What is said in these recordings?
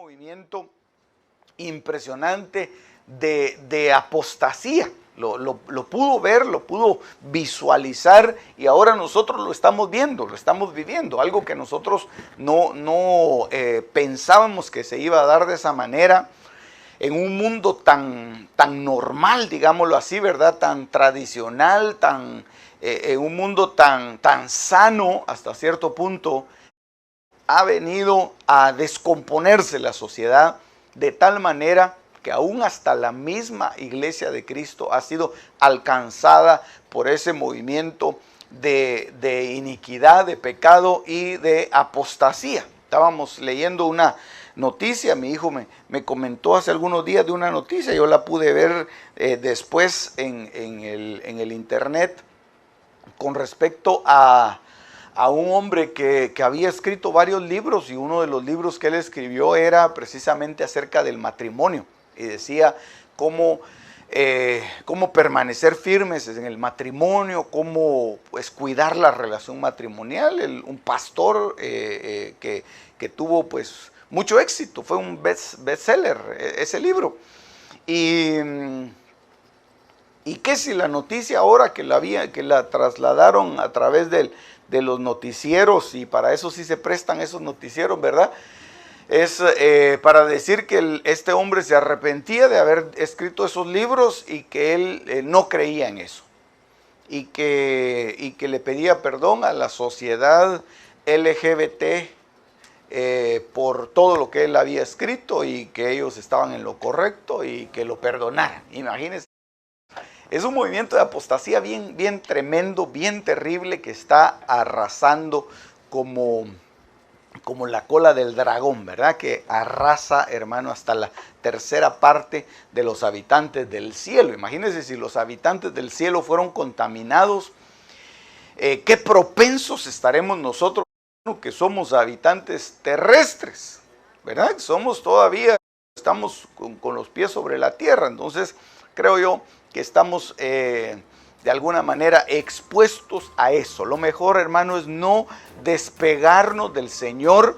movimiento impresionante de apostasía. Lo pudo ver, lo pudo visualizar y ahora nosotros lo estamos viendo, lo estamos viviendo. Algo que nosotros no pensábamos que se iba a dar de esa manera en un mundo tan normal, digámoslo así, ¿verdad? Tan tradicional, en un mundo tan sano hasta cierto punto. Ha venido a descomponerse la sociedad de tal manera que aún hasta la misma Iglesia de Cristo ha sido alcanzada por ese movimiento de iniquidad, de pecado y de apostasía. Estábamos leyendo una noticia, mi hijo me comentó hace algunos días de una noticia, yo la pude ver después en el internet con respecto a un hombre que había escrito varios libros, y uno de los libros que él escribió era precisamente acerca del matrimonio, y decía cómo permanecer firmes en el matrimonio, cómo pues cuidar la relación matrimonial. Un pastor que tuvo pues mucho éxito, fue un bestseller ese libro. Y que si la noticia ahora que la trasladaron a través de los noticieros, y para eso sí se prestan esos noticieros, ¿verdad? Es para decir que este hombre se arrepentía de haber escrito esos libros y que él no creía en eso. Y que le pedía perdón a la sociedad LGBT por todo lo que él había escrito, y que ellos estaban en lo correcto y que lo perdonaran. Imagínense. Es un movimiento de apostasía bien tremendo, bien terrible, que está arrasando como la cola del dragón, ¿verdad? Que arrasa, hermano, hasta la tercera parte de los habitantes del cielo. Imagínense si los habitantes del cielo fueron contaminados, qué propensos estaremos nosotros, que somos habitantes terrestres, ¿verdad? Estamos con los pies sobre la tierra. Entonces, creo yo que estamos de alguna manera expuestos a eso. Lo mejor, hermano, es no despegarnos del Señor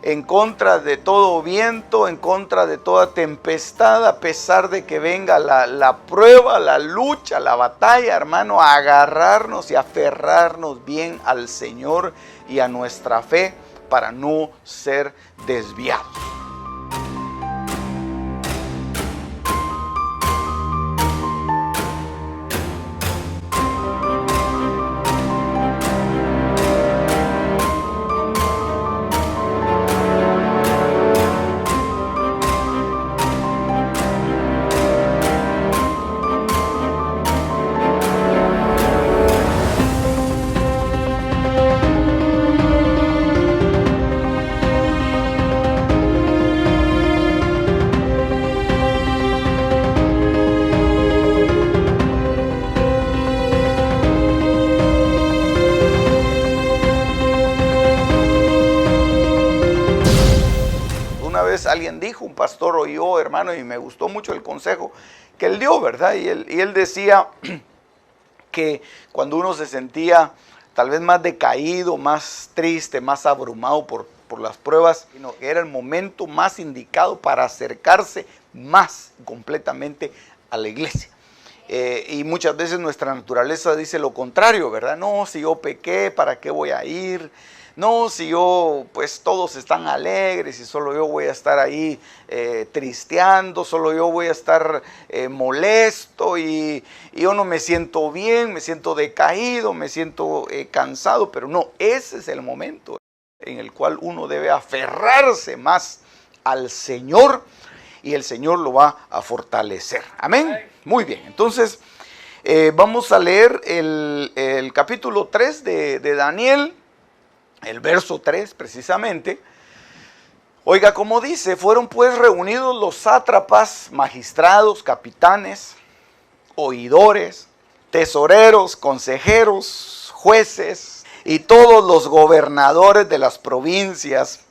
en contra de todo viento, en contra de toda tempestad, a pesar de que venga la prueba, la lucha, la batalla, hermano, a agarrarnos y aferrarnos bien al Señor y a nuestra fe para no ser desviados. Alguien dijo, un pastor oyó, hermano, y me gustó mucho el consejo que él dio, ¿verdad? Y él decía que cuando uno se sentía tal vez más decaído, más triste, más abrumado por las pruebas, sino que era el momento más indicado para acercarse más completamente a la iglesia. Y muchas veces nuestra naturaleza dice lo contrario, ¿verdad? No, si yo pequé, ¿para qué voy a ir? No, si yo, pues todos están alegres y solo yo voy a estar ahí tristeando, solo yo voy a estar molesto, y yo no me siento bien, me siento decaído, me siento cansado. Pero no, ese es el momento en el cual uno debe aferrarse más al Señor, y el Señor lo va a fortalecer. Amén. Muy bien, entonces vamos a leer el capítulo 3 de Daniel. El verso 3 precisamente. Oiga cómo dice: fueron pues reunidos los sátrapas, magistrados, capitanes, oidores, tesoreros, consejeros, jueces y todos los gobernadores de las provincias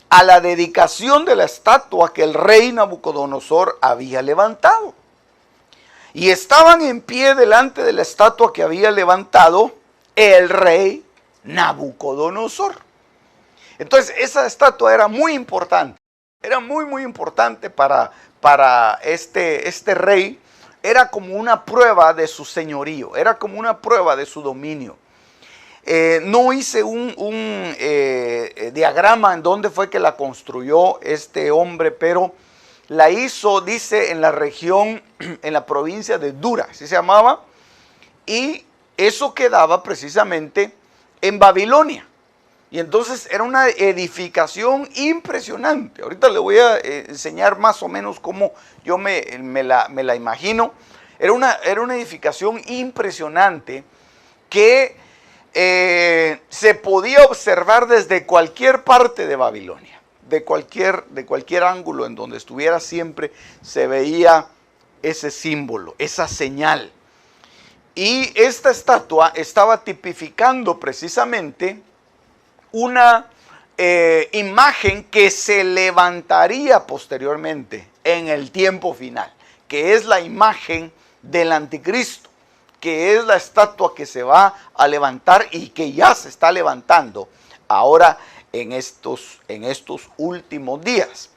a la dedicación de la estatua que el rey Nabucodonosor había levantado. Y estaban en pie delante de la estatua que había levantado el rey Nabucodonosor. Entonces esa estatua era muy importante. Era muy, muy importante para este rey. Era como una prueba de su señorío, era como una prueba de su dominio. No hice un diagrama en dónde fue que la construyó este hombre, pero la hizo, dice, en la región, en la provincia de Dura, así se llamaba, y eso quedaba precisamente en Babilonia. Y entonces era una edificación impresionante. Ahorita le voy a enseñar más o menos cómo yo me la imagino. Era una edificación impresionante que se podía observar desde cualquier parte de Babilonia. De cualquier ángulo en donde estuviera, siempre se veía ese símbolo, esa señal. Y esta estatua estaba tipificando precisamente una imagen que se levantaría posteriormente en el tiempo final, que es la imagen del anticristo, que es la estatua que se va a levantar y que ya se está levantando ahora en estos últimos días.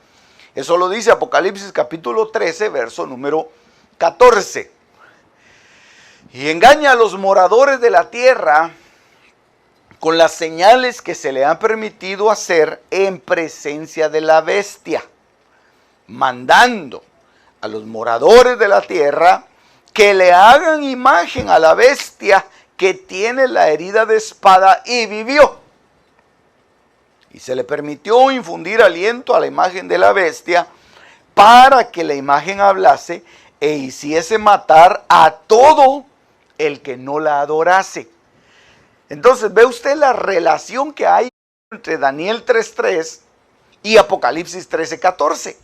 Eso lo dice Apocalipsis capítulo 13, verso número 14. Y engaña a los moradores de la tierra con las señales que se le han permitido hacer en presencia de la bestia, mandando a los moradores de la tierra que le hagan imagen a la bestia que tiene la herida de espada y vivió. Y se le permitió infundir aliento a la imagen de la bestia para que la imagen hablase e hiciese matar a todo el que no la adorase. Entonces ve usted la relación que hay entre Daniel 3:3 y Apocalipsis 13:14.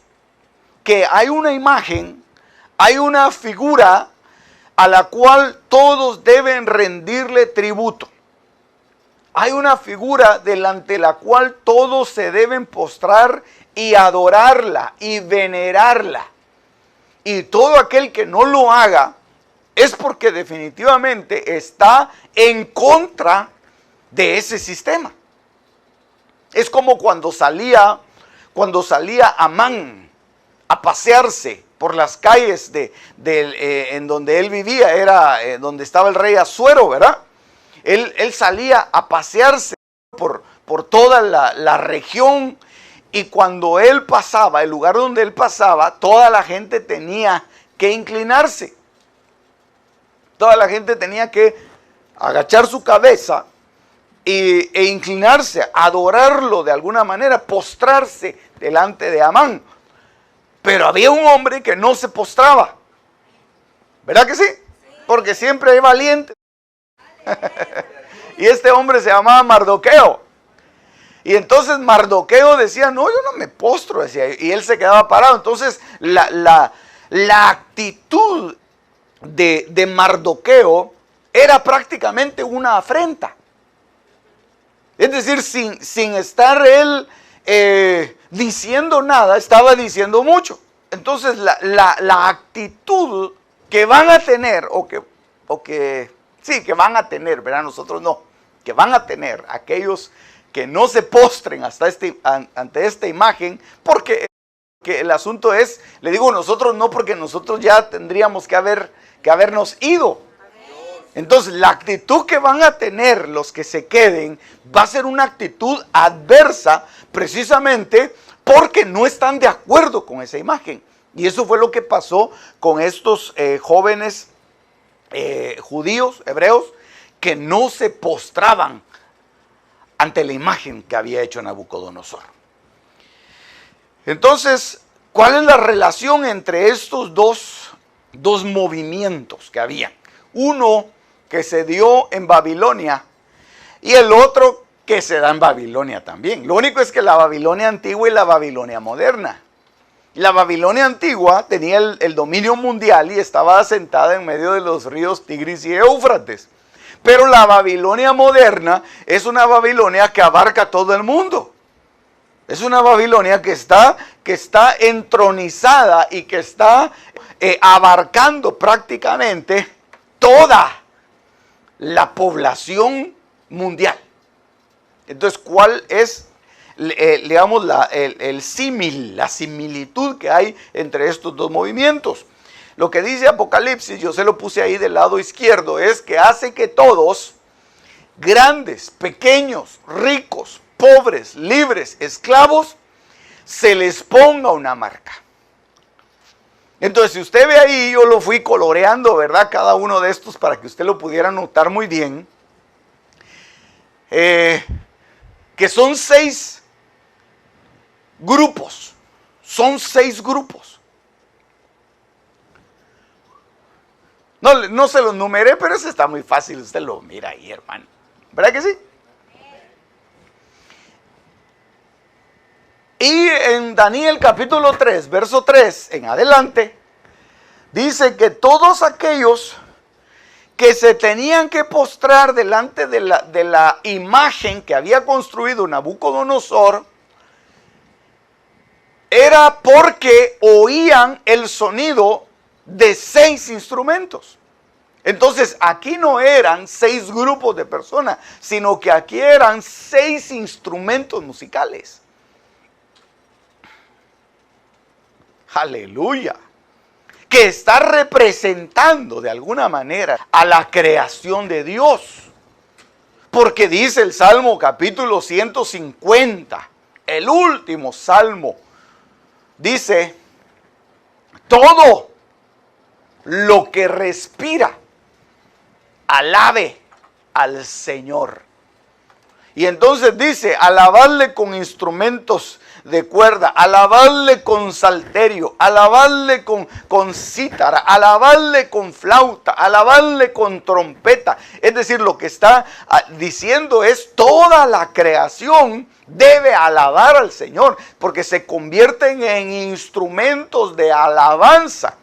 Que hay una imagen, hay una figura a la cual todos deben rendirle tributo. Hay una figura delante de la cual todos se deben postrar y adorarla y venerarla. Y todo aquel que no lo haga es porque definitivamente está en contra de ese sistema. Es como cuando salía Amán a pasearse por las calles en donde él vivía, era donde estaba el rey Asuero, ¿verdad? Él salía a pasearse por toda la región, y cuando él pasaba, el lugar donde él pasaba, toda la gente tenía que inclinarse. Toda la gente tenía que agachar su cabeza e inclinarse, adorarlo de alguna manera, postrarse delante de Amán. Pero había un hombre que no se postraba. ¿Verdad que sí? Porque siempre hay valientes. Y este hombre se llamaba Mardoqueo. Y entonces Mardoqueo decía, no, yo no me postro, decía, y él se quedaba parado. Entonces la actitud de Mardoqueo era prácticamente una afrenta. Es decir, sin estar él diciendo nada, estaba diciendo mucho. Entonces la actitud que van a tener, que van a tener, ¿verdad? Nosotros no, que van a tener aquellos que no se postren ante esta imagen, porque el asunto es, le digo nosotros no, porque nosotros ya tendríamos que habernos ido. Entonces la actitud que van a tener los que se queden va a ser una actitud adversa, precisamente porque no están de acuerdo con esa imagen. Y eso fue lo que pasó con estos jóvenes judíos, hebreos, que no se postraban ante la imagen que había hecho Nabucodonosor. Entonces, ¿cuál es la relación entre estos dos movimientos que había? Uno que se dio en Babilonia y el otro que se da en Babilonia también. Lo único es que la Babilonia antigua y la Babilonia moderna. La Babilonia antigua tenía el dominio mundial y estaba asentada en medio de los ríos Tigris y Éufrates. Pero la Babilonia moderna es una Babilonia que abarca todo el mundo. Es una Babilonia que está entronizada y que está abarcando prácticamente toda la población mundial. Entonces, ¿cuál es digamos, el símil, la similitud que hay entre estos dos movimientos. Lo que dice Apocalipsis, yo se lo puse ahí del lado izquierdo, es que hace que todos, grandes, pequeños, ricos, pobres, libres, esclavos, se les ponga una marca. Entonces, si usted ve ahí, yo lo fui coloreando, ¿verdad? Cada uno de estos para que usted lo pudiera notar muy bien. Que son 6 grupos. Son 6 grupos. No se los numeré, pero eso está muy fácil. Usted lo mira ahí, hermano. ¿Verdad que sí? Y en Daniel capítulo 3, verso 3 en adelante, dice que todos aquellos que se tenían que postrar delante de la imagen que había construido Nabucodonosor, era porque oían el sonido de 6 instrumentos. Entonces aquí no eran 6 grupos de personas, sino que aquí eran 6 instrumentos musicales. Aleluya. Que está representando de alguna manera a la creación de Dios. Porque dice el Salmo capítulo 150, el último salmo, dice, todo lo que respira, alabe al Señor. Y entonces dice, alabadle con instrumentos de cuerda, alabadle con salterio, alabadle con cítara, alabadle con flauta, alabadle con trompeta. Es decir, lo que está diciendo es toda la creación debe alabar al Señor, porque se convierten en instrumentos de alabanza,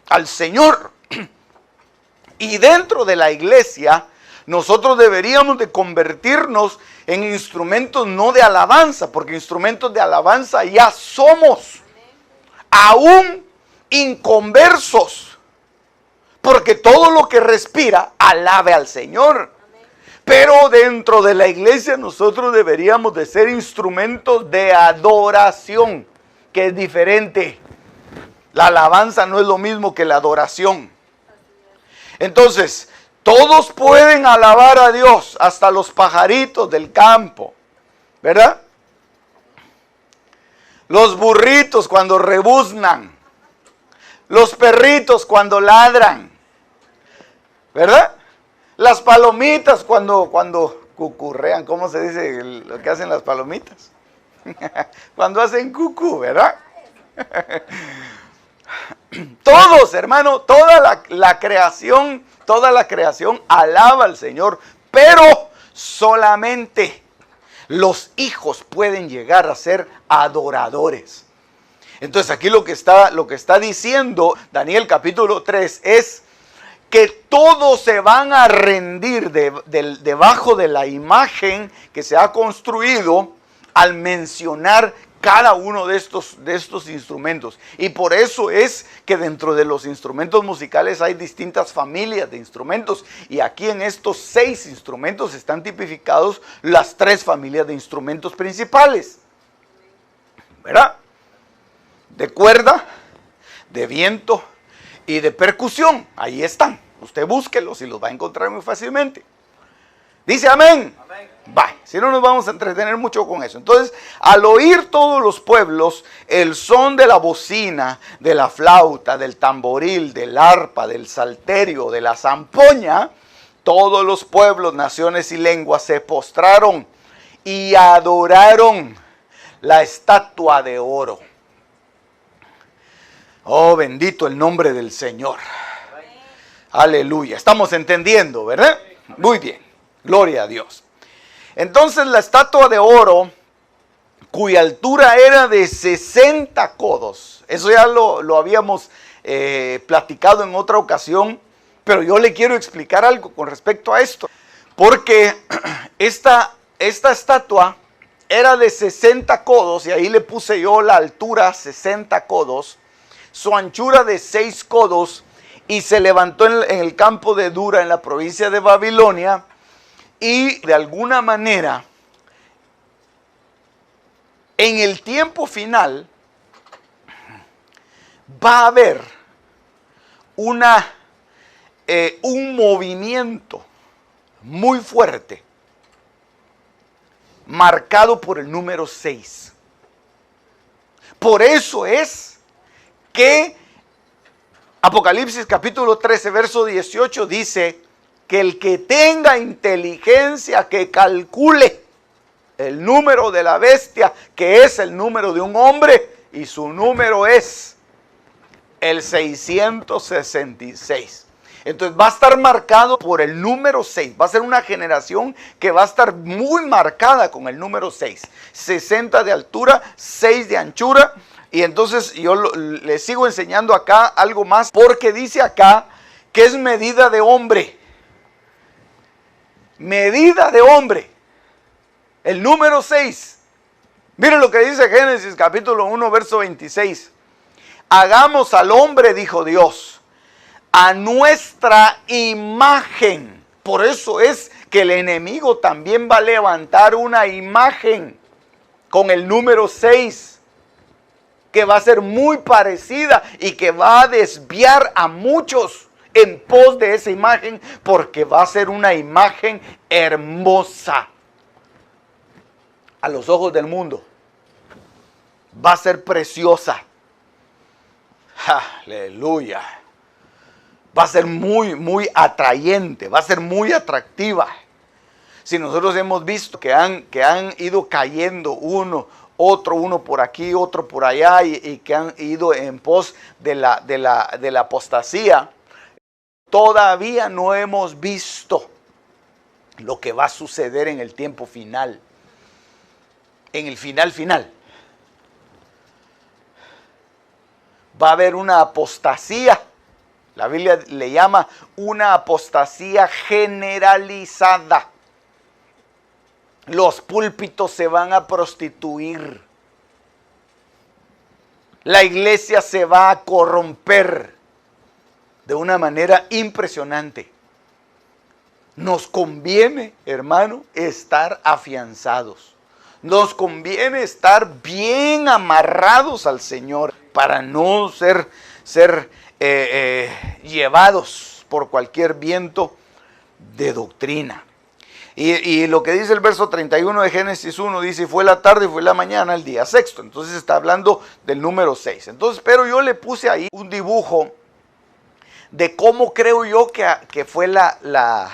al Señor. Y dentro de la iglesia, nosotros deberíamos de convertirnos en instrumentos no de alabanza, porque instrumentos de alabanza ya somos, aún inconversos, porque todo lo que respira alabe al Señor. Pero dentro de la iglesia nosotros deberíamos de ser instrumentos de adoración, que es diferente. La alabanza no es lo mismo que la adoración. Entonces, todos pueden alabar a Dios, hasta los pajaritos del campo, ¿verdad? Los burritos cuando rebuznan, los perritos cuando ladran, ¿verdad? Las palomitas cuando cucurrean, ¿cómo se dice lo que hacen las palomitas? Cuando hacen cucú, ¿verdad? Todos, hermano, toda la creación alaba al Señor, pero solamente los hijos pueden llegar a ser adoradores. Entonces aquí lo que está diciendo Daniel capítulo 3 es que todos se van a rendir debajo de la imagen que se ha construido al mencionar cada uno de estos instrumentos. Y por eso es que dentro de los instrumentos musicales hay distintas familias de instrumentos. Y aquí en estos 6 instrumentos están tipificados las 3 familias de instrumentos principales, ¿verdad? De cuerda, de viento y de percusión. Ahí están. Usted búsquelos y los va a encontrar muy fácilmente. Dice amén. Amén. Va, si no nos vamos a entretener mucho con eso. Entonces, al oír todos los pueblos el son de la bocina, de la flauta, del tamboril, del arpa, del salterio, de la zampoña, todos los pueblos, naciones y lenguas se postraron y adoraron la estatua de oro. Oh, bendito el nombre del Señor. Aleluya. Estamos entendiendo, ¿verdad? Muy bien. Gloria a Dios. Entonces la estatua de oro, cuya altura era de 60 codos, eso ya lo habíamos platicado en otra ocasión, pero yo le quiero explicar algo con respecto a esto, porque esta estatua era de 60 codos, y ahí le puse yo la altura 60 codos, su anchura de 6 codos, y se levantó en el campo de Dura, en la provincia de Babilonia. Y de alguna manera, en el tiempo final, va a haber un movimiento muy fuerte, marcado por el número 6. Por eso es que Apocalipsis capítulo 13, verso 18 dice que el que tenga inteligencia que calcule el número de la bestia, que es el número de un hombre, y su número es el 666. Entonces va a estar marcado por el número 6. Va a ser una generación que va a estar muy marcada con el número 6. 60 de altura, 6 de anchura. Y entonces yo le sigo enseñando acá algo más, porque dice acá que es medida de hombre. Medida de hombre. El número 6. Miren lo que dice Génesis capítulo 1, verso 26. Hagamos al hombre, dijo Dios, a nuestra imagen. Por eso es que el enemigo también va a levantar una imagen con el número 6. Que va a ser muy parecida y que va a desviar a muchos en pos de esa imagen, porque va a ser una imagen hermosa a los ojos del mundo. Va a ser preciosa. Aleluya. Va a ser muy, muy atrayente, va a ser muy atractiva. Si nosotros hemos visto que han ido cayendo uno por aquí, otro por allá, y que han ido en pos de la apostasía, todavía no hemos visto lo que va a suceder en el tiempo final, en el final. Va a haber una apostasía. La Biblia le llama una apostasía generalizada. Los púlpitos se van a prostituir. La iglesia se va a corromper de una manera impresionante. Nos conviene, hermano, estar afianzados. Nos conviene estar bien amarrados al Señor para no ser llevados por cualquier viento de doctrina. Y lo que dice el verso 31 de Génesis 1, dice, fue la tarde y fue la mañana, el día sexto. Entonces está hablando del número 6. Entonces, pero yo le puse ahí un dibujo de cómo creo yo que fue la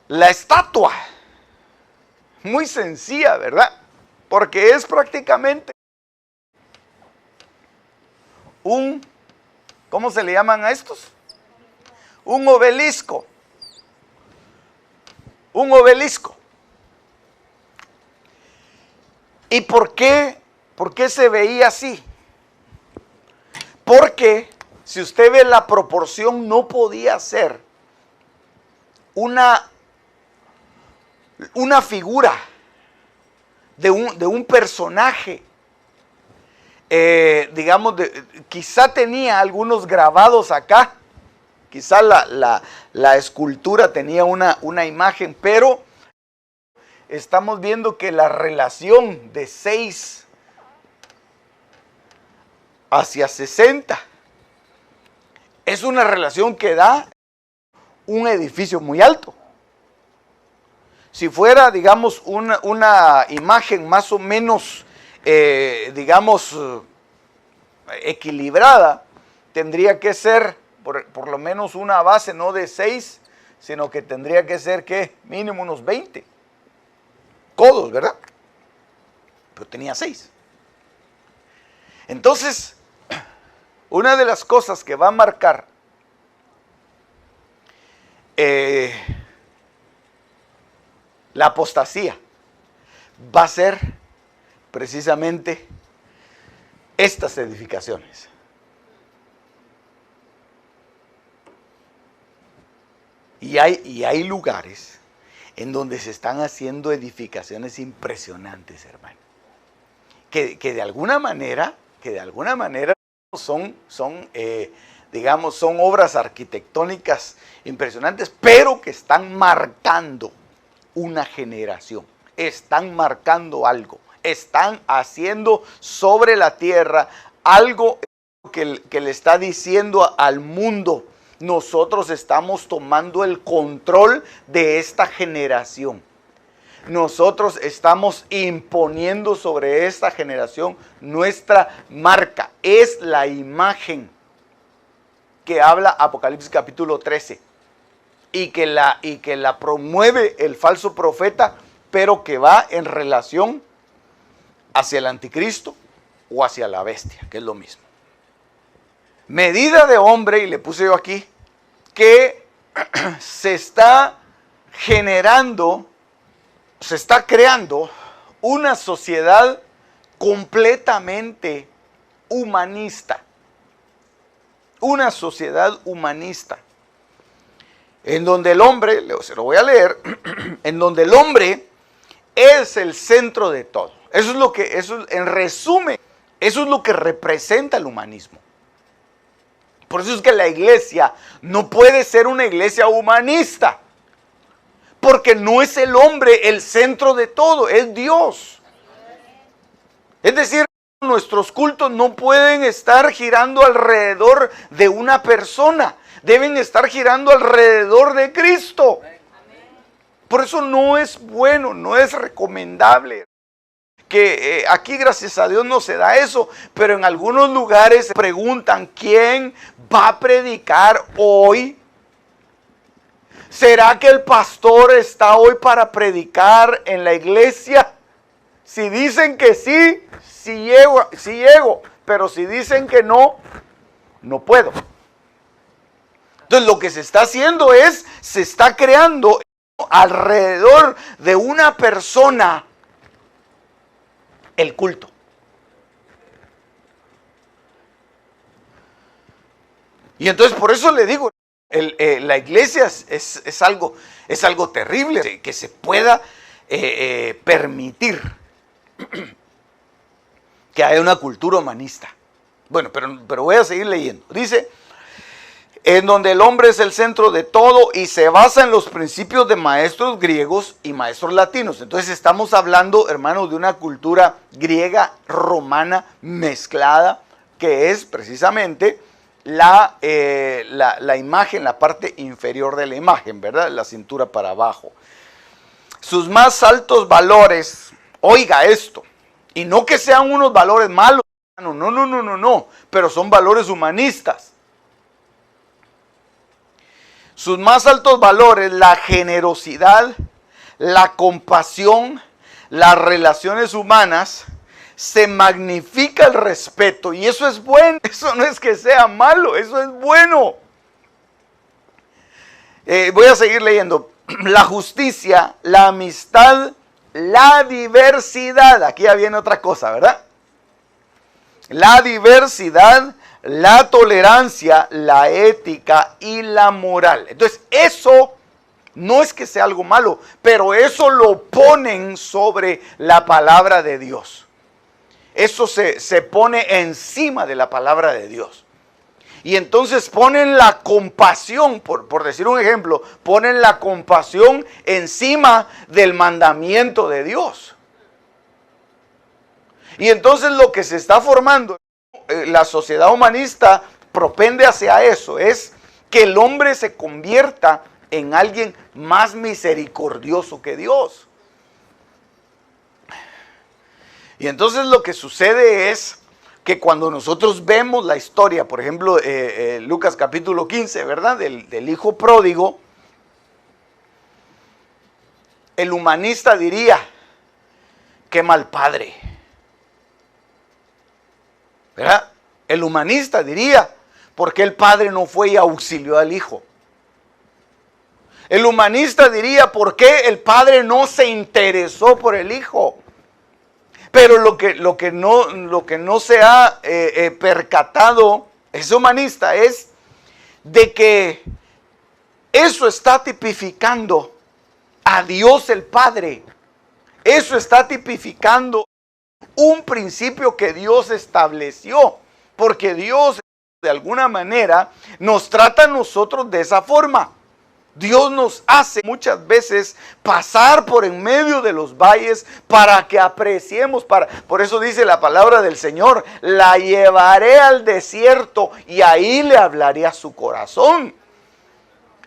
estatua. Muy sencilla, ¿verdad? Porque es prácticamente ¿cómo se le llaman a estos? Un obelisco. Un obelisco. ¿Y por qué se veía así? Porque si usted ve la proporción, no podía ser una figura de un personaje. Digamos, quizá tenía algunos grabados acá. Quizá la escultura tenía una imagen, pero estamos viendo que la relación de 6 hacia 60 es una relación que da un edificio muy alto. Si fuera, digamos, una imagen más o menos, digamos, equilibrada, tendría que ser por lo menos una base no de 6, sino que tendría que ser, ¿qué? Mínimo unos 20 codos, ¿verdad? Pero tenía 6. Entonces, una de las cosas que va a marcar la apostasía va a ser precisamente estas edificaciones. Y hay lugares en donde se están haciendo edificaciones impresionantes, hermano. Que de alguna manera son digamos, son obras arquitectónicas impresionantes, pero que están marcando una generación, están marcando algo, están haciendo sobre la tierra algo que le está diciendo al mundo: nosotros estamos tomando el control de esta generación. Nosotros estamos imponiendo sobre esta generación nuestra marca. Es la imagen que habla Apocalipsis capítulo 13 y que la promueve el falso profeta, pero que va en relación hacia el anticristo o hacia la bestia, que es lo mismo. Medida de hombre, y le puse yo aquí, que se está generando, se está creando una sociedad completamente humanista. Una sociedad humanista. En donde el hombre, se lo voy a leer, en donde el hombre es el centro de todo. Eso es lo que, en resumen, eso es lo que representa el humanismo. Por eso es que la iglesia no puede ser una iglesia humanista, porque no es el hombre el centro de todo, es Dios. Es decir, nuestros cultos no pueden estar girando alrededor de una persona, deben estar girando alrededor de Cristo. Por eso no es bueno, no es recomendable. Que aquí, gracias a Dios, no se da eso, pero en algunos lugares preguntan: ¿quién va a predicar hoy? ¿Será que el pastor está hoy para predicar en la iglesia? Si dicen que sí, sí llego, pero si dicen que no, no puedo. Entonces lo que se está haciendo es, se está creando alrededor de una persona el culto. Y entonces por eso le digo, la iglesia es algo terrible, que se pueda permitir que haya una cultura humanista. Bueno, pero voy a seguir leyendo. Dice: en donde el hombre es el centro de todo y se basa en los principios de maestros griegos y maestros latinos. Entonces estamos hablando, hermanos, de una cultura griega, romana, mezclada, que es precisamente la imagen, la parte inferior de la imagen, ¿verdad? La cintura para abajo. Sus más altos valores, oiga esto, y no que sean unos valores malos, no, pero son valores humanistas. Sus más altos valores: la generosidad, la compasión, las relaciones humanas, se magnifica el respeto, y eso es bueno, eso no es que sea malo, eso es bueno. Voy a seguir leyendo. La justicia, la amistad, la diversidad, aquí ya viene otra cosa, ¿verdad? La diversidad, la tolerancia, la ética y la moral. Entonces, eso no es que sea algo malo, pero eso lo ponen sobre la palabra de Dios. Eso se pone encima de la palabra de Dios. Y entonces ponen la compasión, por decir un ejemplo, ponen la compasión encima del mandamiento de Dios. Y entonces lo que se está formando, la sociedad humanista propende hacia eso, es que el hombre se convierta en alguien más misericordioso que Dios. Y entonces lo que sucede es que cuando nosotros vemos la historia, por ejemplo, Lucas capítulo 15, ¿verdad? Del hijo pródigo, el humanista diría: qué mal padre. ¿Verdad? El humanista diría: ¿por qué el padre no fue y auxilió al hijo? El humanista diría: ¿por qué el padre no se interesó por el hijo? Pero lo que no se ha percatado ese humanista es de que eso está tipificando a Dios el Padre. Eso está tipificando un principio que Dios estableció, porque Dios de alguna manera nos trata a nosotros de esa forma. Dios nos hace muchas veces pasar por en medio de los valles para que apreciemos. Por eso dice la palabra del Señor: la llevaré al desierto y ahí le hablaré a su corazón.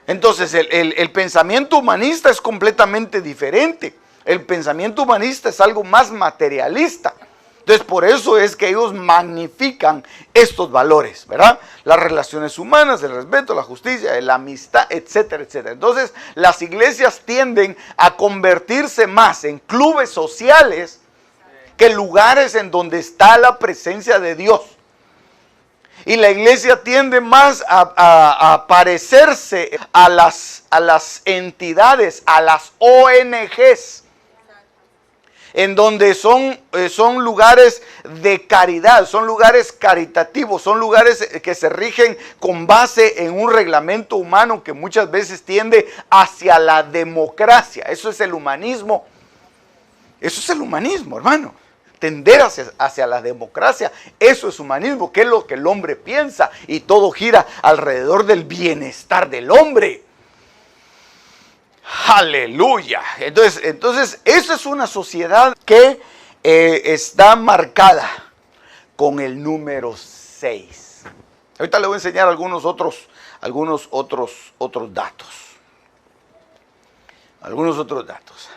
Entonces el pensamiento humanista es completamente diferente. El pensamiento humanista es algo más materialista. Entonces por eso es que ellos magnifican estos valores, ¿verdad? Las relaciones humanas, el respeto, la justicia, la amistad, etcétera, etcétera. Entonces las iglesias tienden a convertirse más en clubes sociales que lugares en donde está la presencia de Dios. Y la iglesia tiende más a parecerse a las entidades, a las ONGs, en donde son lugares de caridad, son lugares caritativos, son lugares que se rigen con base en un reglamento humano que muchas veces tiende hacia la democracia. Eso es el humanismo. Eso es el humanismo, hermano. Tender hacia la democracia, eso es humanismo, que es lo que el hombre piensa, y todo gira alrededor del bienestar del hombre. Aleluya. Entonces eso es una sociedad que está marcada con el número 6. Ahorita le voy a enseñar algunos otros datos. Algunos otros datos.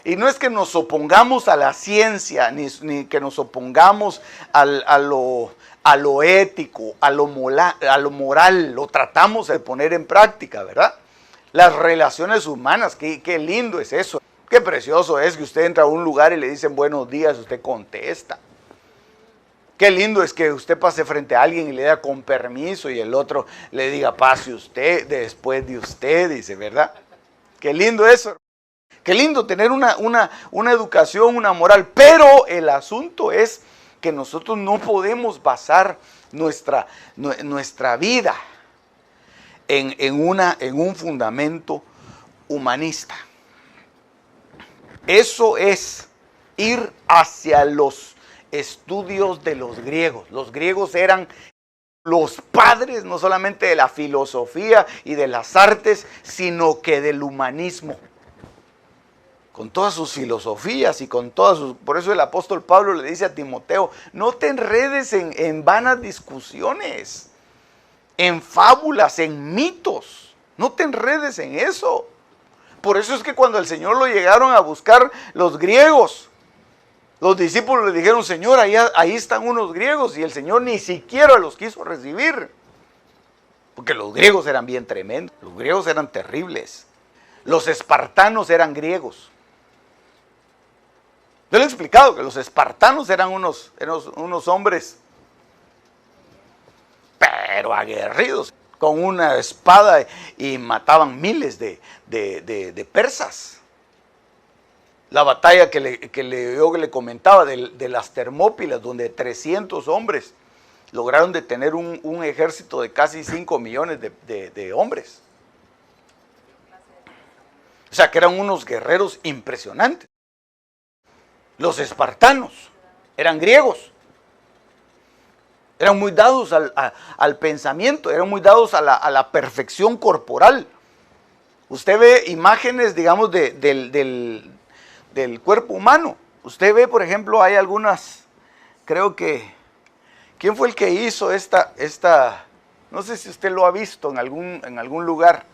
Y no es que nos opongamos a la ciencia, ni que nos opongamos a lo ético, a lo moral, lo tratamos de poner en práctica, ¿verdad? Las relaciones humanas, qué lindo es eso. Qué precioso es que usted entra a un lugar y le dicen buenos días, usted contesta. Qué lindo es que usted pase frente a alguien y le diga con permiso y el otro le diga pase usted, después de usted, dice, ¿verdad? Qué lindo eso. Qué lindo tener una educación, una moral, pero el asunto es que nosotros no podemos basar nuestra vida en un fundamento humanista. Eso es ir hacia los estudios de los griegos. Los griegos eran los padres no solamente de la filosofía y de las artes, sino que del humanismo. Con todas sus filosofías y con todas sus... Por eso el apóstol Pablo le dice a Timoteo, no te enredes en vanas discusiones, en fábulas, en mitos. No te enredes en eso. Por eso es que cuando al Señor lo llegaron a buscar los griegos, los discípulos le dijeron, Señor, ahí están unos griegos, y el Señor ni siquiera los quiso recibir. Porque los griegos eran bien tremendos, los griegos eran terribles. Los espartanos eran griegos. Yo le he explicado que los espartanos eran unos hombres, pero aguerridos, con una espada, y mataban miles de persas. La batalla que yo le comentaba de las Termópilas, donde 300 hombres lograron detener un ejército de casi 5 millones de hombres. O sea, que eran unos guerreros impresionantes. Los espartanos eran griegos. Eran muy dados al pensamiento, eran muy dados a la perfección corporal. Usted ve imágenes, digamos, del cuerpo humano. Usted ve, por ejemplo, hay algunas, creo que, ¿quién fue el que hizo esta? No sé si usted lo ha visto en algún lugar.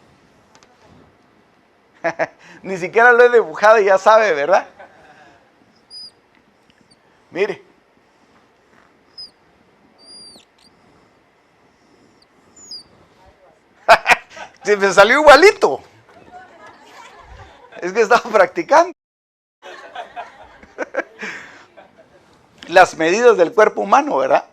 Ni siquiera lo he dibujado y ya sabe, ¿verdad? Mire. Se me salió igualito. Es que estaba practicando. Las medidas del cuerpo humano, ¿verdad?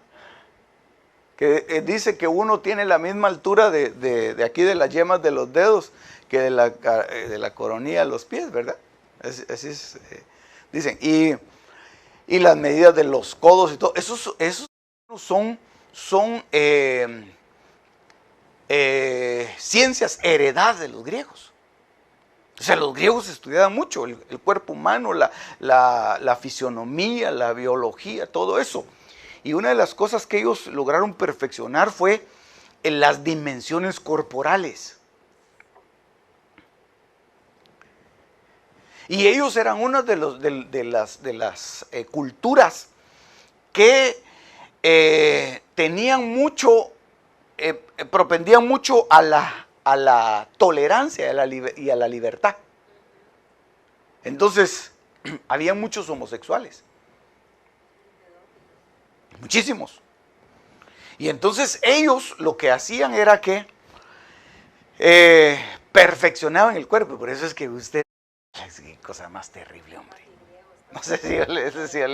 Que dice que uno tiene la misma altura de aquí de las yemas de los dedos que de la coronilla de los pies, ¿verdad? Así es, dicen. Y las medidas de los codos y todo. Esos son ciencias heredadas de los griegos. O sea, los griegos estudiaban mucho el cuerpo humano, la fisionomía, la biología, todo eso. Y una de las cosas que ellos lograron perfeccionar fue en las dimensiones corporales. Y ellos eran una de las culturas que tenían mucho, propendían mucho a la tolerancia y a la libertad. Entonces, había muchos homosexuales. Muchísimos. Y entonces ellos lo que hacían era que perfeccionaban el cuerpo. Por eso es que usted... Qué cosa más terrible, hombre. No sé si yo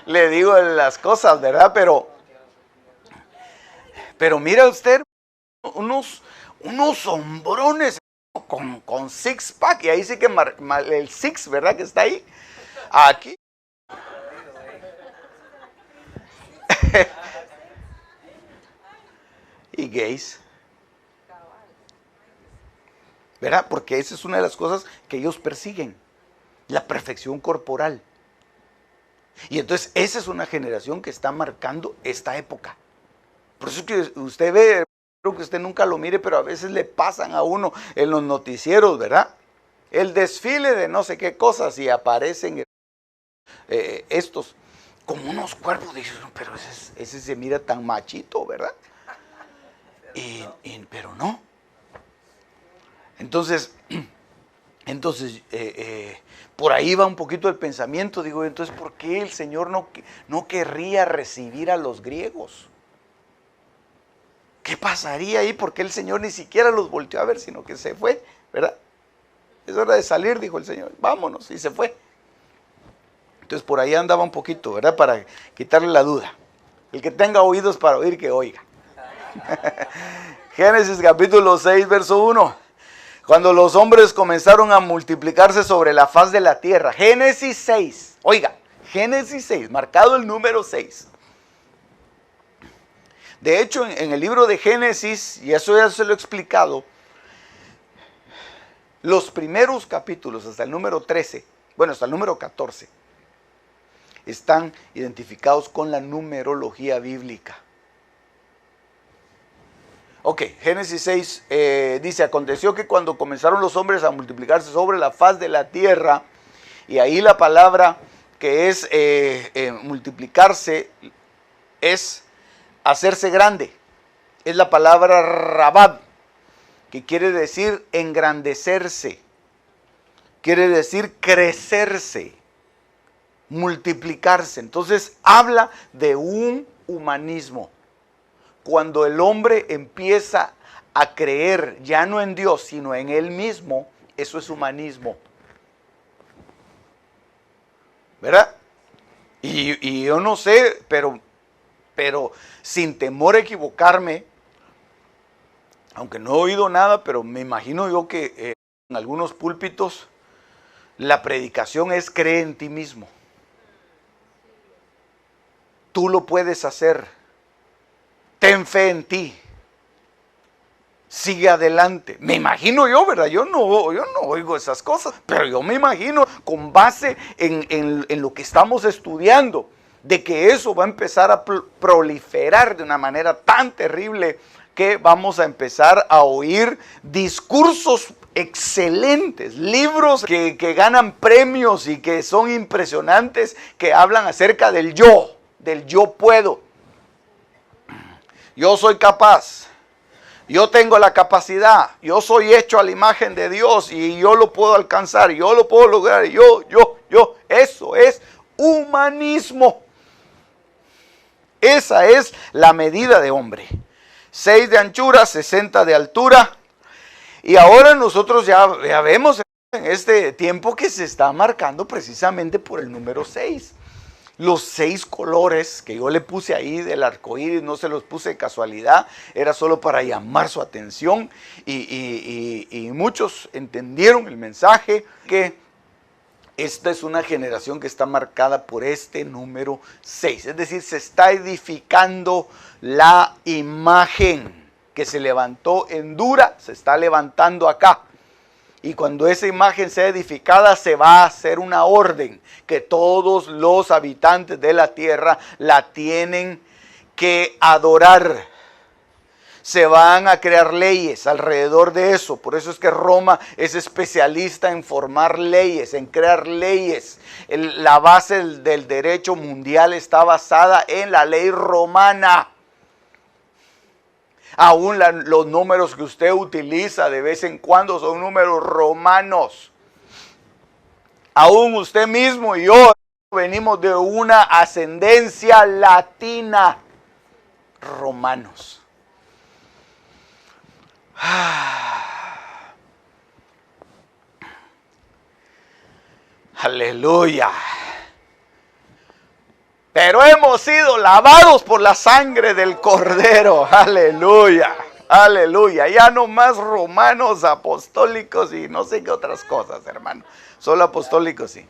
le digo las cosas, ¿verdad? Pero mira usted, unos hombrones con six pack, y ahí sí que el six, ¿verdad? Que está ahí. Aquí. Y gays. ¿Verdad? Porque esa es una de las cosas que ellos persiguen, la perfección corporal. Y entonces esa es una generación que está marcando esta época. Por eso es que usted ve, creo que usted nunca lo mire, pero a veces le pasan a uno en los noticieros, ¿verdad? El desfile de no sé qué cosas y aparecen estos como unos cuerpos. Dices, pero ese se mira tan machito, ¿verdad? Pero no. Entonces por ahí va un poquito el pensamiento. Digo, entonces, ¿por qué el Señor no querría recibir a los griegos? ¿Qué pasaría ahí? ¿Por qué el Señor ni siquiera los volteó a ver, sino que se fue, ¿verdad? Es hora de salir, dijo el Señor, vámonos, y se fue. Entonces por ahí andaba un poquito, ¿verdad? Para quitarle la duda. El que tenga oídos para oír, que oiga. Génesis capítulo 6, verso 1. Cuando los hombres comenzaron a multiplicarse sobre la faz de la tierra. Génesis 6. Oiga, Génesis 6, marcado el número 6. De hecho, en el libro de Génesis, y eso ya se lo he explicado, los primeros capítulos, hasta el número 13, bueno, hasta el número 14, están identificados con la numerología bíblica. Ok, Génesis 6 dice, aconteció que cuando comenzaron los hombres a multiplicarse sobre la faz de la tierra, y ahí la palabra que es multiplicarse es hacerse grande, es la palabra rabad, que quiere decir engrandecerse, quiere decir crecerse, multiplicarse. Entonces habla de un humanismo. Cuando el hombre empieza a creer ya no en Dios, sino en él mismo, eso es humanismo. ¿Verdad? Y yo no sé, pero sin temor a equivocarme, aunque no he oído nada, pero me imagino yo que en algunos púlpitos la predicación es cree en ti mismo. Tú lo puedes hacer. Ten fe en ti. Sigue adelante. Me imagino yo, ¿verdad? Yo no oigo esas cosas, pero yo me imagino con base en lo que estamos estudiando, de que eso va a empezar a proliferar de una manera tan terrible que vamos a empezar a oír discursos excelentes, libros que ganan premios y que son impresionantes, que hablan acerca del yo puedo. Yo soy capaz, yo tengo la capacidad, yo soy hecho a la imagen de Dios y yo lo puedo alcanzar, yo lo puedo lograr, eso es humanismo. Esa es la medida de hombre. 6 de anchura, 60 de altura. Y ahora nosotros ya vemos en este tiempo que se está marcando precisamente por el número 6. Los 6 colores que yo le puse ahí del arco iris, no se los puse de casualidad, era solo para llamar su atención y muchos entendieron el mensaje que esta es una generación que está marcada por este número 6, es decir, se está edificando la imagen que se levantó en Dura, se está levantando acá. Y cuando esa imagen sea edificada, se va a hacer una orden que todos los habitantes de la tierra la tienen que adorar. Se van a crear leyes alrededor de eso. Por eso es que Roma es especialista en formar leyes, en crear leyes. La base del derecho mundial está basada en la ley romana. Aún los números que usted utiliza de vez en cuando son números romanos. Aún usted mismo y yo venimos de una ascendencia latina. Romanos. Aleluya. Pero hemos sido lavados por la sangre del Cordero. Aleluya. Aleluya. Ya no más romanos apostólicos y no sé qué otras cosas, hermano. Solo apostólicos, sí.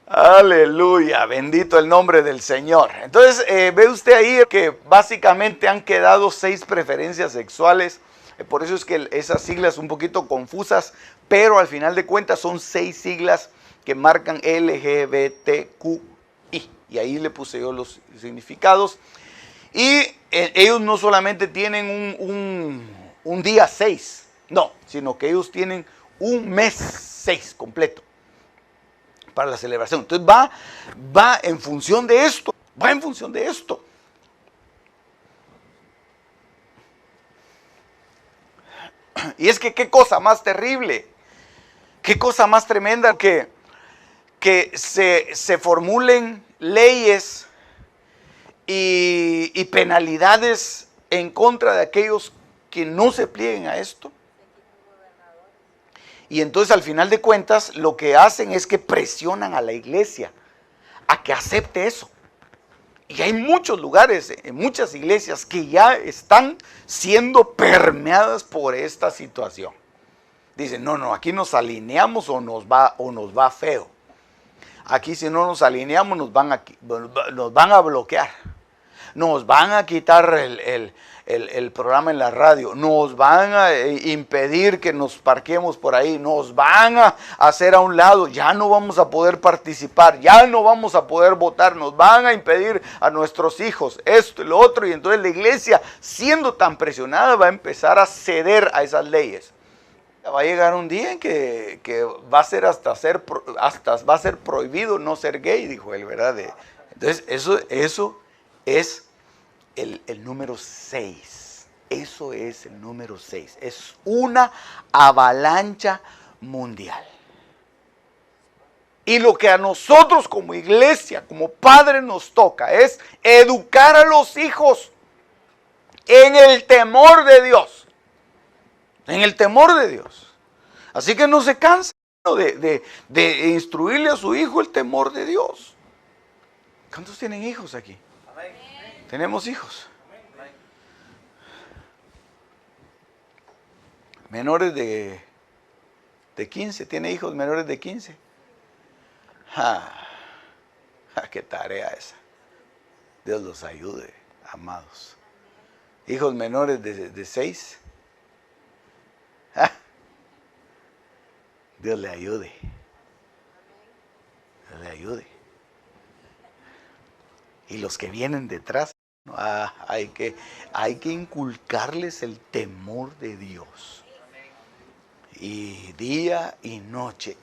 Aleluya, bendito el nombre del Señor. Entonces, ve usted ahí que básicamente han quedado 6 preferencias sexuales. Por eso es que esas siglas un poquito confusas, pero al final de cuentas son 6 siglas que marcan LGBTQI. Y ahí le puse yo los significados. Y ellos no solamente tienen un día 6, no, sino que ellos tienen un mes 6 completo para la celebración. Entonces va en función de esto, va en función de esto. Y es que qué cosa más terrible, qué cosa más tremenda que se formulen leyes y penalidades en contra de aquellos que no se plieguen a esto. Y entonces al final de cuentas lo que hacen es que presionan a la iglesia a que acepte eso. Y hay muchos lugares, en muchas iglesias que ya están siendo permeadas por esta situación. Dicen, no, aquí nos alineamos o nos va feo. Aquí si no nos alineamos nos van a bloquear. Nos van a quitar el programa en la radio, nos van a impedir que nos parquemos por ahí, nos van a hacer a un lado, ya no vamos a poder participar, ya no vamos a poder votar, nos van a impedir a nuestros hijos, esto y lo otro, y entonces la iglesia, siendo tan presionada, va a empezar a ceder a esas leyes. Va a llegar un día en que va a ser hasta va a ser prohibido no ser gay, dijo él, ¿verdad? Entonces eso es el número 6, eso es el número 6, es una avalancha mundial. Y lo que a nosotros como iglesia, como padres nos toca es educar a los hijos en el temor de Dios, en el temor de Dios. Así que no se canse de instruirle a su hijo el temor de Dios. ¿Cuántos tienen hijos aquí? Tenemos hijos. Menores de 15. ¿Tiene hijos menores de 15? ¡Qué tarea esa! Dios los ayude, amados. Hijos menores de 6. Dios le ayude. Dios le ayude. Y los que vienen detrás, hay que inculcarles el temor de Dios. Y día y noche,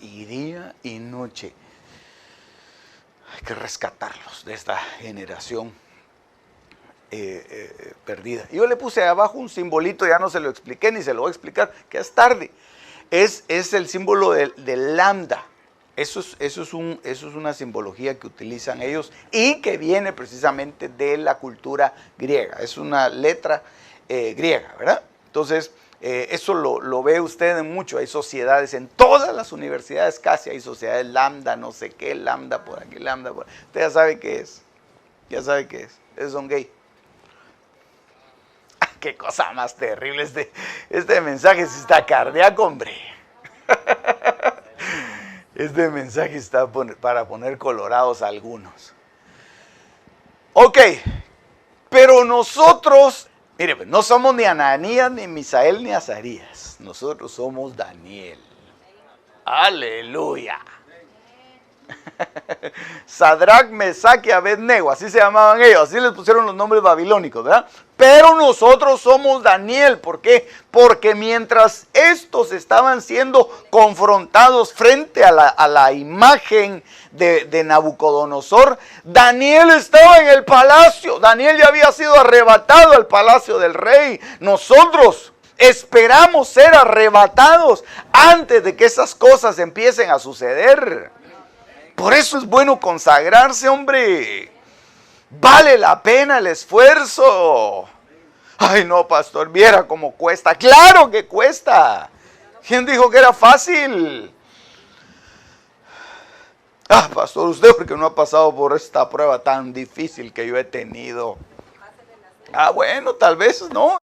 Hay que rescatarlos de esta generación perdida. Yo le puse abajo un simbolito, ya no se lo expliqué ni se lo voy a explicar, que es tarde. Es el símbolo del lambda. Eso es una simbología que utilizan ellos y que viene precisamente de la cultura griega. Es una letra griega, ¿verdad? Entonces, eso lo ve usted en mucho. Hay sociedades, en todas las universidades casi hay sociedades lambda, no sé qué, lambda por aquí, lambda por aquí. Usted ya sabe qué es. Ya sabe qué es. Esos son gay. Qué cosa más terrible este mensaje, si está cardíaco, hombre. Este mensaje está para poner colorados a algunos. Ok, pero nosotros, mire, no somos ni Ananías, ni Misael, ni Azarías. Nosotros somos Daniel. Aleluya. Sadrach, Mesach y Abednego, así se llamaban ellos, así les pusieron los nombres babilónicos, ¿verdad? Pero nosotros somos Daniel, ¿por qué? Porque mientras estos estaban siendo confrontados frente a la imagen de Nabucodonosor, Daniel estaba en el palacio. Daniel ya había sido arrebatado al palacio del rey. Nosotros esperamos ser arrebatados antes de que esas cosas empiecen a suceder. Por eso es bueno consagrarse, hombre. Vale la pena el esfuerzo. Ay, no, pastor, viera cómo cuesta. ¡Claro que cuesta! ¿Quién dijo que era fácil? Ah, pastor, usted porque no ha pasado por esta prueba tan difícil que yo he tenido. Ah, bueno, tal vez no.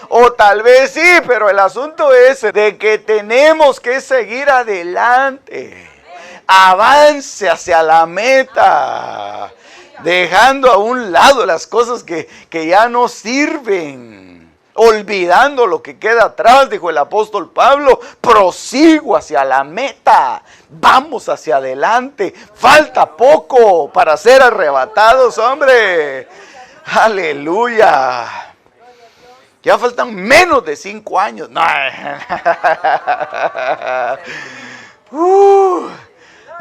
O tal vez sí, pero el asunto es de que tenemos que seguir adelante. Avance hacia la meta, dejando a un lado las cosas que ya no sirven, olvidando lo que queda atrás, dijo el apóstol Pablo. Prosigo hacia la meta, vamos hacia adelante, falta poco para ser arrebatados, hombre. Aleluya. Ya faltan menos de 5 años. No.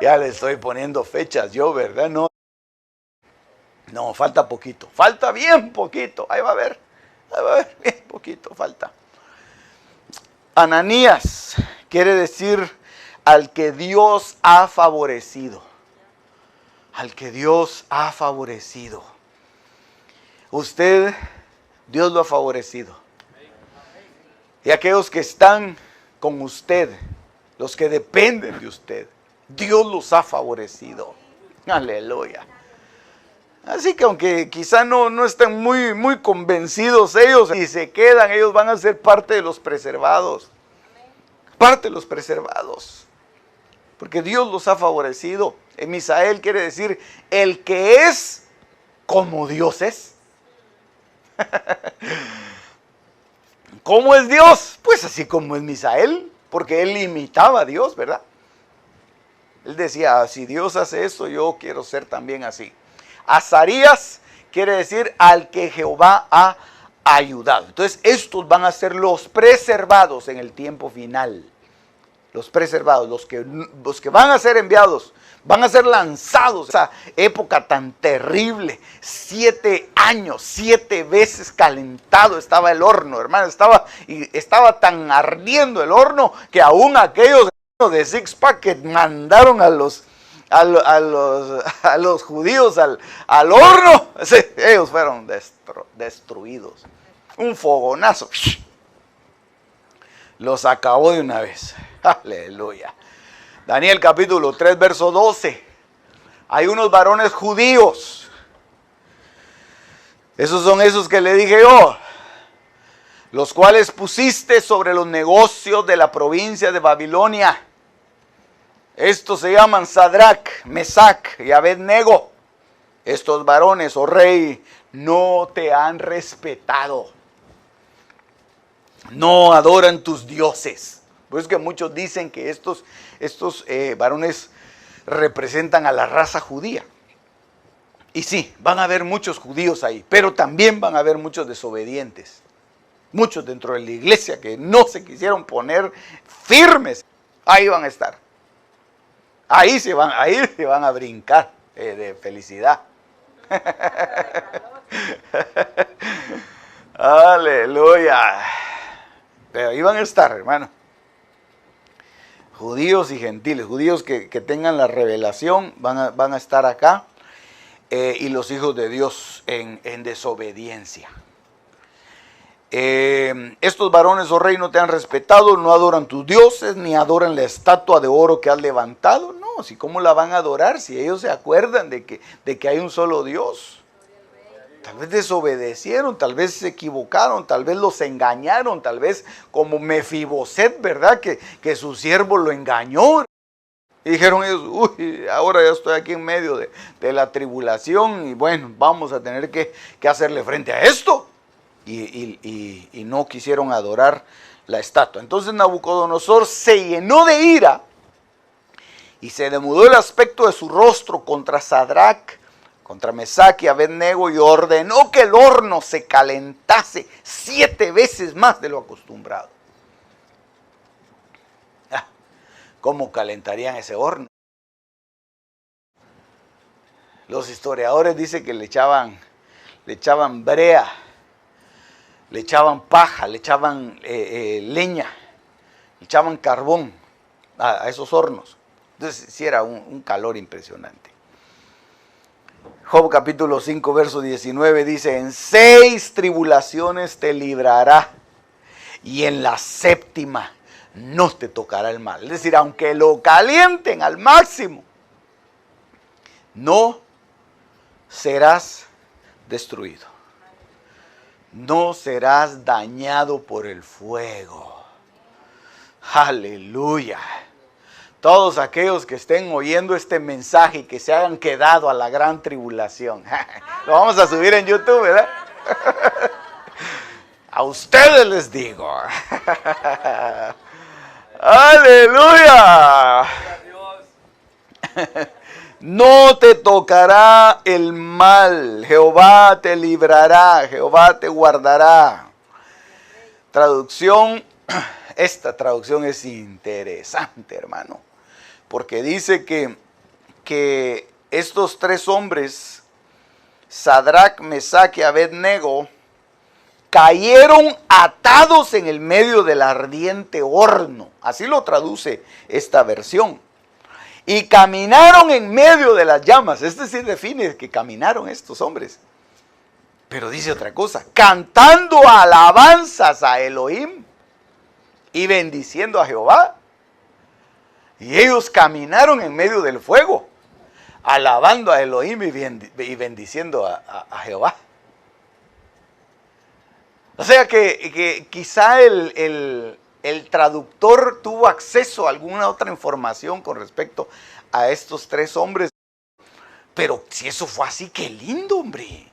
Ya le estoy poniendo fechas yo, ¿verdad? No, falta poquito. Falta bien poquito. Ahí va a ver. Bien poquito falta. Ananías quiere decir al que Dios ha favorecido. Al que Dios ha favorecido. Usted, Dios lo ha favorecido. Y aquellos que están con usted, los que dependen de usted, Dios los ha favorecido. Aleluya. Así que aunque quizá no estén muy convencidos ellos y se quedan, ellos van a ser parte de los preservados. Parte de los preservados. Porque Dios los ha favorecido. En Misael quiere decir el que es como Dios es. ¿Cómo es Dios? Pues así como es Misael, porque él imitaba a Dios, ¿verdad? Él decía, si Dios hace esto, yo quiero ser también así. Azarías quiere decir al que Jehová ha ayudado. Entonces estos van a ser los preservados en el tiempo final. Los preservados, los que van a ser enviados, van a ser lanzados. Esa época tan terrible, 7 años, 7 veces calentado estaba el horno, hermano. Estaba tan ardiendo el horno que aún aquellos de Six Pack que mandaron a los judíos al horno, ellos fueron destruidos. Un fogonazo los acabó de una vez. Aleluya. Daniel capítulo 3 verso 12. Hay unos varones judíos. Esos son esos que le dije yo, los cuales pusiste sobre los negocios de la provincia de Babilonia. Estos se llaman Sadrach, Mesach y Abednego. Estos varones, oh rey, no te han respetado. No adoran tus dioses. Pues que muchos dicen que estos varones representan a la raza judía. Y sí, van a haber muchos judíos ahí, pero también van a haber muchos desobedientes. Muchos dentro de la iglesia que no se quisieron poner firmes. Ahí van a estar. Ahí se van a brincar de felicidad. Aleluya. Pero ahí van a estar, hermano. Judíos y gentiles, judíos que tengan la revelación van a estar acá. Y los hijos de Dios en desobediencia. Estos varones, oh rey, no te han respetado, no adoran tus dioses, ni adoran la estatua de oro que has levantado. No, si cómo la van a adorar, si ellos se acuerdan de que hay un solo Dios. Tal vez desobedecieron, tal vez se equivocaron, tal vez los engañaron, tal vez como Mefiboset, ¿verdad? Que su siervo lo engañó. Y dijeron ellos, uy, ahora ya estoy aquí en medio de la tribulación y bueno, vamos a tener que hacerle frente a esto. Y no quisieron adorar la estatua. Entonces Nabucodonosor se llenó de ira Y se demudó el aspecto de su rostro contra Sadrac, contra Mesac y Abednego, y ordenó que el horno se calentase 7 veces más de lo acostumbrado. ¿Cómo calentarían ese horno? Los historiadores dicen que le echaban brea, le echaban paja, le echaban leña, le echaban carbón a esos hornos. Entonces sí era un calor impresionante. Job capítulo 5 verso 19 dice: en 6 tribulaciones te librará, y en la 7ª no te tocará el mal. Es decir, aunque lo calienten al máximo, no serás destruido. No serás dañado por el fuego. Aleluya. Todos aquellos que estén oyendo este mensaje y que se hayan quedado a la gran tribulación. Lo vamos a subir en YouTube, ¿verdad? A ustedes les digo. ¡Aleluya! No te tocará el mal. Jehová te librará. Jehová te guardará. Traducción. Esta traducción es interesante, hermano. Porque dice que estos 3 hombres, Sadrac, Mesac y Abednego, cayeron atados en el medio del ardiente horno. Así lo traduce esta versión. Y caminaron en medio de las llamas. Este sí define que caminaron estos hombres. Pero dice otra cosa: cantando alabanzas a Elohim y bendiciendo a Jehová. Y ellos caminaron en medio del fuego, alabando a Elohim y bendiciendo a Jehová. O sea que quizá el traductor tuvo acceso a alguna otra información con respecto a estos 3 hombres. Pero si eso fue así, qué lindo, hombre.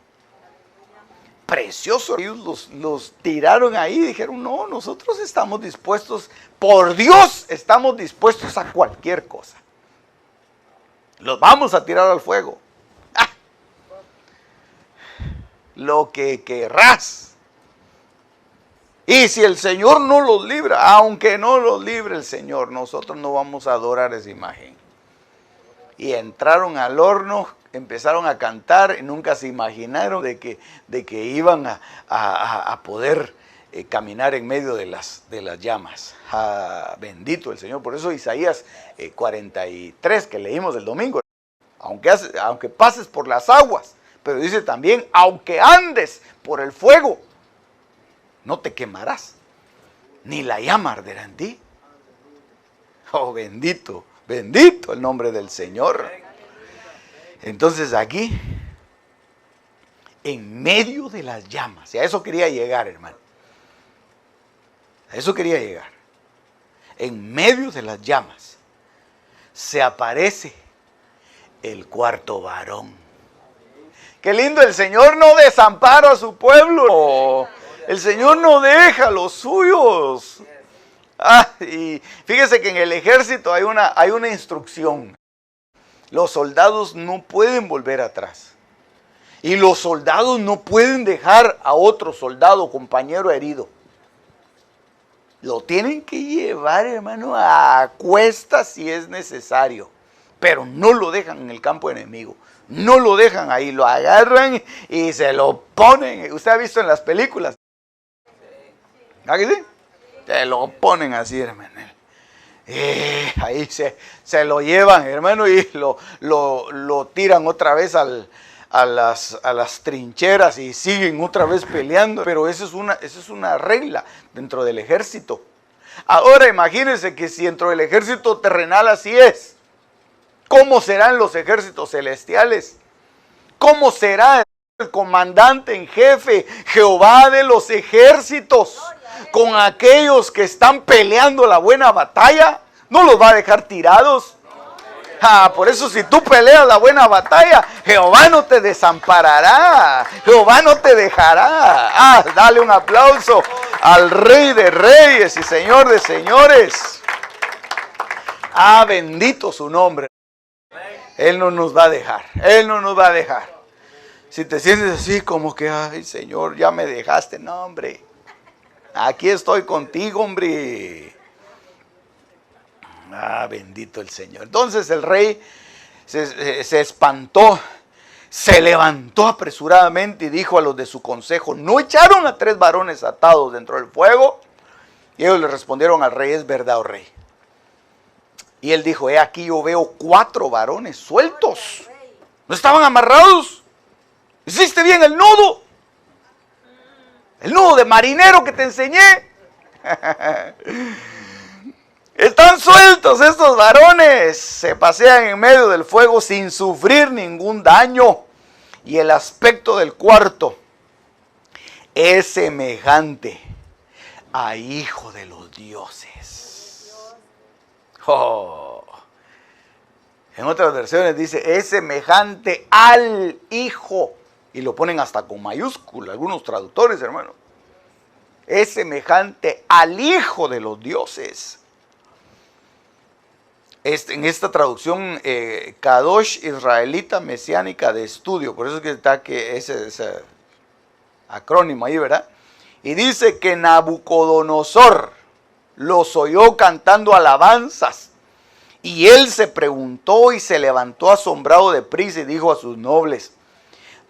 Precioso. Ellos los tiraron ahí y dijeron: no, nosotros estamos dispuestos, por Dios estamos dispuestos a cualquier cosa. Los vamos a tirar al fuego. ¡Ah! Lo que querrás. Y si el Señor no los libra, aunque no los libre el Señor, nosotros no vamos a adorar esa imagen. Y entraron al horno, empezaron a cantar y nunca se imaginaron de que iban a poder caminar en medio de las llamas. Bendito el Señor. Por eso Isaías 43 que leímos el domingo: aunque pases por las aguas, pero dice también: aunque andes por el fuego, no te quemarás, ni la llama arderá en ti. Oh, bendito, bendito el nombre del Señor. Entonces aquí, en medio de las llamas, y a eso quería llegar, hermano. A eso quería llegar. En medio de las llamas se aparece el 4.º varón. Qué lindo, el Señor no desampara a su pueblo. El Señor no deja a los suyos. Y fíjese que en el ejército hay una instrucción. Los soldados no pueden volver atrás. Y los soldados no pueden dejar a otro soldado, compañero herido. Lo tienen que llevar, hermano, a cuestas si es necesario. Pero no lo dejan en el campo enemigo. No lo dejan ahí, lo agarran y se lo ponen. Usted ha visto en las películas. ¿Ah, que sí? Se lo ponen así, hermano. Ahí se lo llevan, hermano, y lo tiran otra vez a las trincheras y siguen otra vez peleando. Pero esa es una regla dentro del ejército. Ahora imagínense que si dentro del ejército terrenal así es, ¿cómo serán los ejércitos celestiales? ¿Cómo será el comandante en jefe, Jehová de los ejércitos, con aquellos que están peleando la buena batalla? ¿No los va a dejar tirados? Por eso si tú peleas la buena batalla, Jehová no te desamparará, Jehová no te dejará. Dale un aplauso al Rey de Reyes y Señor de Señores. Ah, bendito su nombre. Él no nos va a dejar. Él no nos va a dejar. Si te sientes así como que, ay Señor, ya me dejaste. No, hombre. Aquí estoy contigo, hombre. Ah, bendito el Señor. Entonces el rey se espantó. Se levantó apresuradamente y dijo a los de su consejo: ¿no echaron a 3 varones atados dentro del fuego? Y ellos le respondieron al rey: es verdad, oh rey. Y él dijo: he aquí yo veo 4 varones sueltos. ¿No estaban amarrados? ¿Hiciste bien el nudo? El nudo de marinero que te enseñé. Están sueltos estos varones. Se pasean en medio del fuego sin sufrir ningún daño. Y el aspecto del cuarto es semejante a hijo de los dioses. Oh. En otras versiones dice: es semejante al hijo. Y lo ponen hasta con mayúscula, algunos traductores, hermano. Es semejante al hijo de los dioses. En esta traducción, Kadosh Israelita Mesiánica de Estudio, por eso es que está que ese acrónimo ahí, ¿verdad? Y dice que Nabucodonosor los oyó cantando alabanzas. Y él se preguntó y se levantó asombrado de prisa y dijo a sus nobles: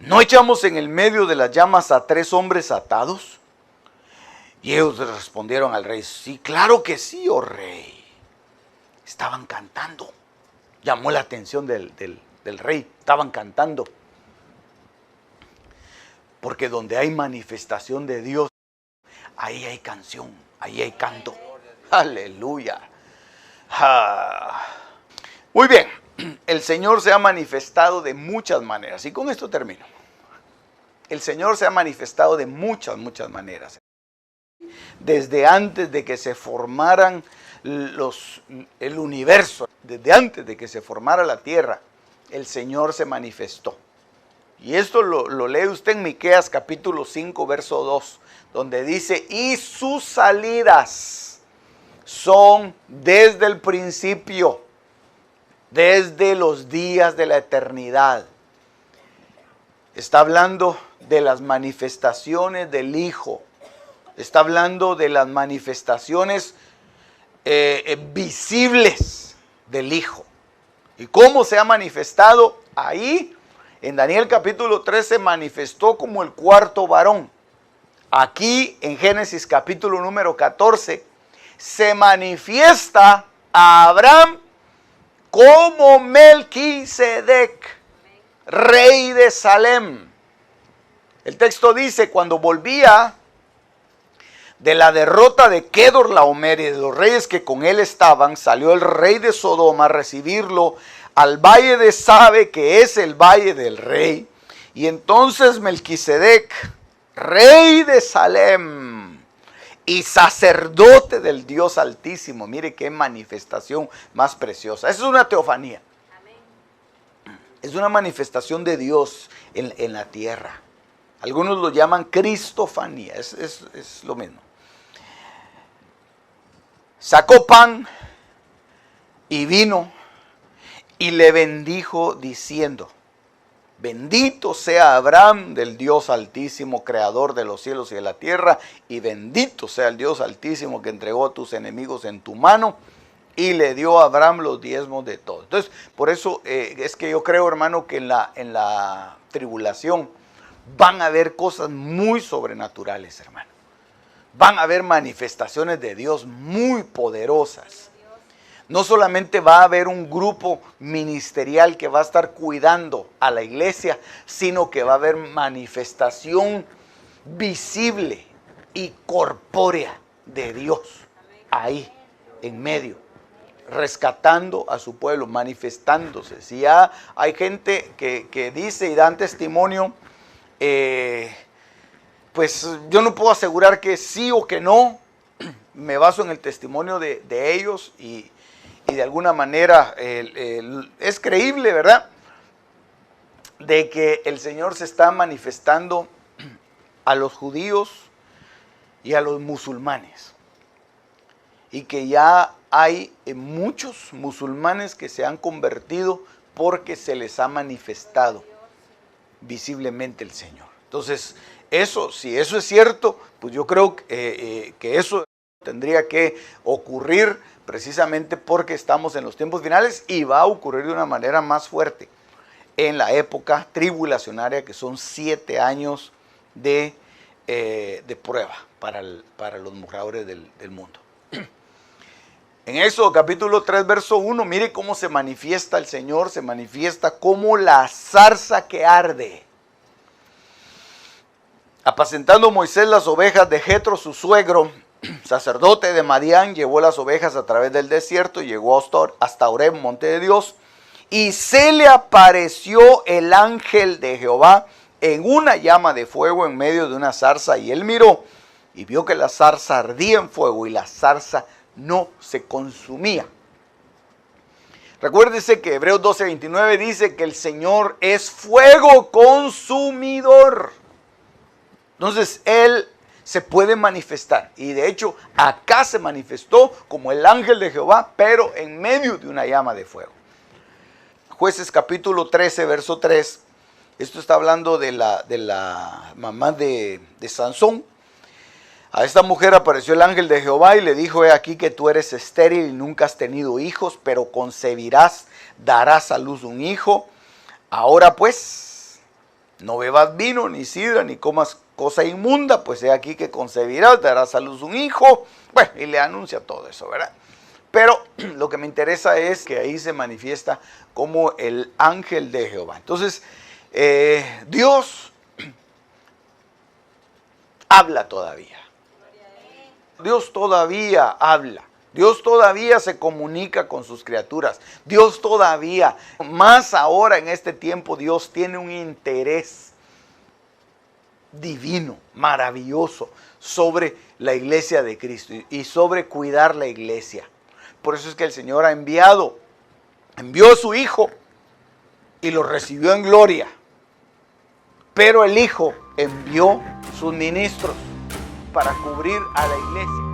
¿no echamos en el medio de las llamas a 3 hombres atados? Y ellos respondieron al rey: sí, claro que sí, oh rey. Estaban cantando. Llamó la atención del rey. Estaban cantando. Porque donde hay manifestación de Dios, ahí hay canción, ahí hay canto. Aleluya. Muy bien. El Señor se ha manifestado de muchas maneras. Y con esto termino. El Señor se ha manifestado de muchas maneras. Desde antes de que se formaran el universo, desde antes de que se formara la tierra, el Señor se manifestó. Y esto lo lee usted en Miqueas capítulo 5, verso 2, donde dice: y sus salidas son desde el principio, desde los días de la eternidad. Está hablando de las manifestaciones del Hijo. Está hablando de las manifestaciones visibles del Hijo. ¿Y cómo se ha manifestado? Ahí, en Daniel capítulo 3, se manifestó como el 4.º varón. Aquí, en Génesis capítulo número 14, se manifiesta a Abraham como Melquisedec, rey de Salem. El texto dice: cuando volvía de la derrota de Kedorlaomer y de los reyes que con él estaban, salió el rey de Sodoma a recibirlo al valle de Sabe, que es el valle del rey. Y entonces Melquisedec, rey de Salem y sacerdote del Dios Altísimo, mire qué manifestación más preciosa. Esa es una teofanía. Es una manifestación de Dios en la tierra. Algunos lo llaman cristofanía, es lo mismo. Sacó pan y vino y le bendijo diciendo: bendito sea Abraham del Dios Altísimo, creador de los cielos y de la tierra, y bendito sea el Dios Altísimo que entregó a tus enemigos en tu mano. Y le dio a Abraham los diezmos de todo. Entonces, por eso es que yo creo, hermano, que en la tribulación van a haber cosas muy sobrenaturales, hermano. Van a haber manifestaciones de Dios muy poderosas. No solamente va a haber un grupo ministerial que va a estar cuidando a la iglesia, sino que va a haber manifestación visible y corpórea de Dios ahí, en medio, rescatando a su pueblo, manifestándose. Si ya hay gente que dice y dan testimonio, pues yo no puedo asegurar que sí o que no. Me baso en el testimonio de ellos y de alguna manera es creíble, ¿verdad?, de que el Señor se está manifestando a los judíos y a los musulmanes. y que ya hay muchos musulmanes que se han convertido porque se les ha manifestado visiblemente el Señor. Entonces, eso, si eso es cierto, pues yo creo que eso tendría que ocurrir precisamente porque estamos en los tiempos finales y va a ocurrir de una manera más fuerte en la época tribulacionaria, que son 7 años de prueba para los moradores del mundo. En Éxodo capítulo 3, verso 1, mire cómo se manifiesta el Señor, se manifiesta como la zarza que arde. Apacentando Moisés las ovejas de Jetro, su suegro, sacerdote de Madián, llevó las ovejas a través del desierto y llegó hasta Horeb, monte de Dios, y se le apareció el ángel de Jehová en una llama de fuego en medio de una zarza, y él miró y vio que la zarza ardía en fuego y la zarza no se consumía. Recuérdese que Hebreos 12:29 dice que el Señor es fuego consumidor. Entonces Él se puede manifestar, y de hecho acá se manifestó como el ángel de Jehová, pero en medio de una llama de fuego. Jueces capítulo 13, verso 3, esto está hablando de la mamá de Sansón. A esta mujer apareció el ángel de Jehová y le dijo: he aquí que tú eres estéril y nunca has tenido hijos, pero concebirás, darás a luz un hijo. Ahora pues, no bebas vino, ni sidra, ni comas cosa inmunda, pues he aquí que concebirás, darás a luz un hijo. Bueno, y le anuncia todo eso, ¿verdad? Pero lo que me interesa es que ahí se manifiesta como el ángel de Jehová. Entonces, Dios habla todavía. Dios todavía habla. Dios todavía se comunica con sus criaturas. Dios todavía, más ahora en este tiempo, Dios tiene un interés divino, maravilloso, sobre la iglesia de Cristo y sobre cuidar la iglesia. Por eso es que el Señor envió a su Hijo y lo recibió en gloria. Pero el Hijo envió sus ministros para cubrir a la iglesia.